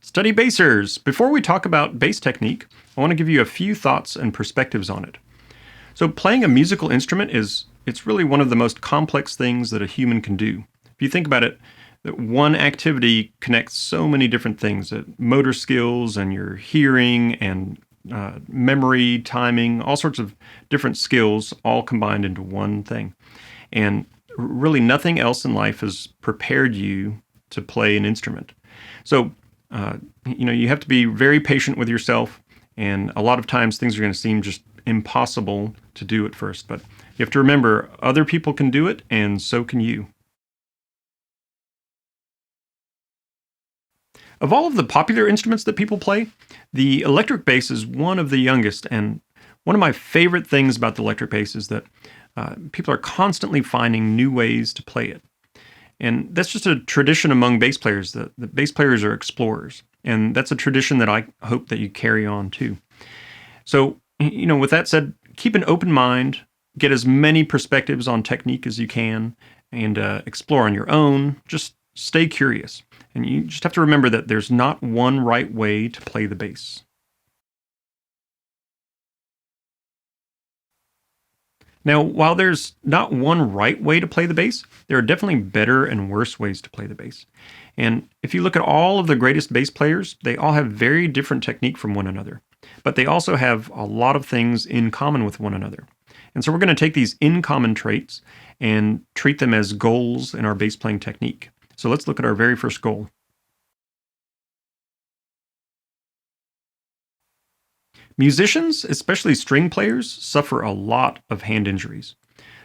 Study Bassers! Before we talk about bass technique, I want to give you a few thoughts and perspectives on it. So playing a musical instrument it's really one of the most complex things that a human can do. If you think about it, that one activity connects so many different things, motor skills and your hearing and memory, timing, all sorts of different skills all combined into one thing. And really nothing else in life has prepared you to play an instrument. So, you have to be very patient with yourself, and a lot of times things are going to seem just impossible to do at first. But you have to remember, other people can do it, and so can you. Of all of the popular instruments that people play, the electric bass is one of the youngest. And one of my favorite things about the electric bass is that people are constantly finding new ways to play it. And that's just a tradition among bass players. The bass players are explorers. And that's a tradition that I hope that you carry on too. So, with that said, keep an open mind, get as many perspectives on technique as you can, and explore on your own. Just stay curious. And you just have to remember that there's not one right way to play the bass. Now, while there's not one right way to play the bass, there are definitely better and worse ways to play the bass. And if you look at all of the greatest bass players, they all have very different technique from one another. But they also have a lot of things in common with one another. And so we're going to take these in common traits and treat them as goals in our bass playing technique. So let's look at our very first goal. Musicians, especially string players, suffer a lot of hand injuries.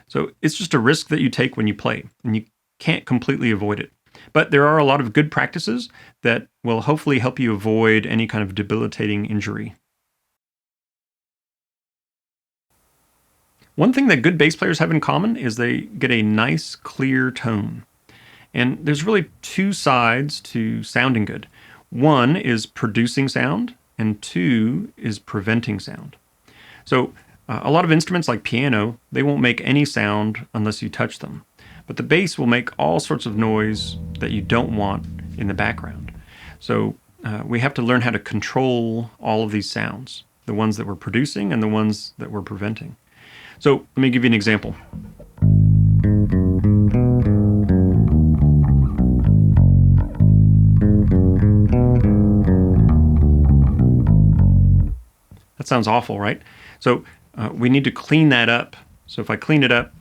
So it's just a risk that you take when you play, and you can't completely avoid it. But there are a lot of good practices that will hopefully help you avoid any kind of debilitating injury. One thing that good bass players have in common is they get a nice, clear tone. And there's really two sides to sounding good. One is producing sound, and two is preventing sound. So, a lot of instruments like piano, they won't make any sound unless you touch them. But the bass will make all sorts of noise that you don't want in the background. So, we have to learn how to control all of these sounds, the ones that we're producing and the ones that we're preventing. So, let me give you an example. That sounds awful, right? So we need to clean that up. So if I clean it up,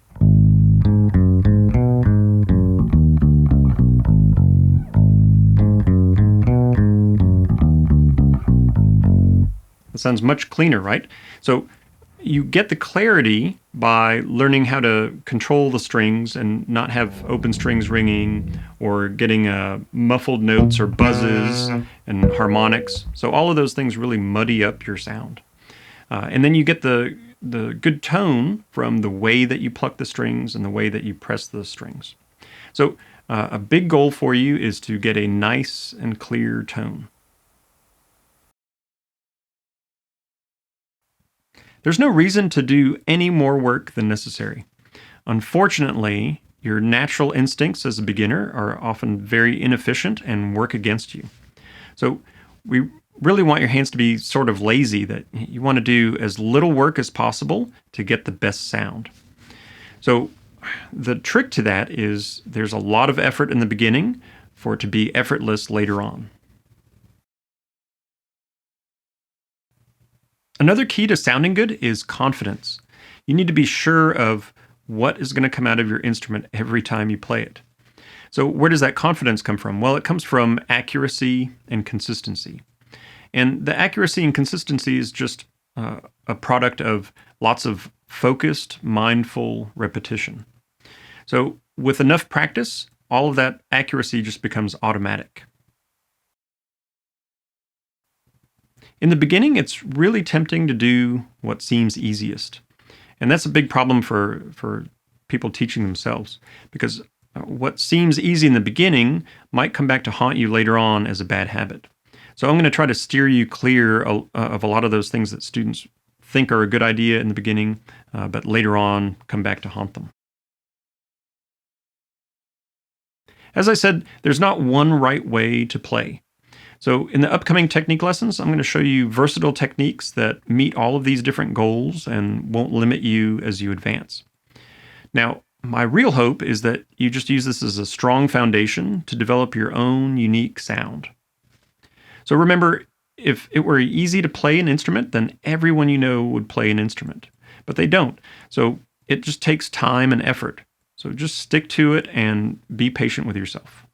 it sounds much cleaner, right? So you get the clarity by learning how to control the strings and not have open strings ringing or getting muffled notes or buzzes and harmonics. So all of those things really muddy up your sound. And then you get the good tone from the way that you pluck the strings and the way that you press the strings. So a big goal for you is to get a nice and clear tone. There's no reason to do any more work than necessary. Unfortunately, your natural instincts as a beginner are often very inefficient and work against you. So we really want your hands to be sort of lazy, that you want to do as little work as possible to get the best sound. So the trick to that is there's a lot of effort in the beginning for it to be effortless later on. Another key to sounding good is confidence. You need to be sure of what is going to come out of your instrument every time you play it. So where does that confidence come from? Well, it comes from accuracy and consistency. And the accuracy and consistency is just a product of lots of focused, mindful repetition. So with enough practice, all of that accuracy just becomes automatic. In the beginning, it's really tempting to do what seems easiest. And that's a big problem for people teaching themselves, because what seems easy in the beginning might come back to haunt you later on as a bad habit. So I'm going to try to steer you clear of a lot of those things that students think are a good idea in the beginning, but later on come back to haunt them. As I said, there's not one right way to play. So in the upcoming technique lessons, I'm going to show you versatile techniques that meet all of these different goals and won't limit you as you advance. Now, my real hope is that you just use this as a strong foundation to develop your own unique sound. So remember, if it were easy to play an instrument, then everyone you know would play an instrument. But they don't. So it just takes time and effort. So just stick to it and be patient with yourself.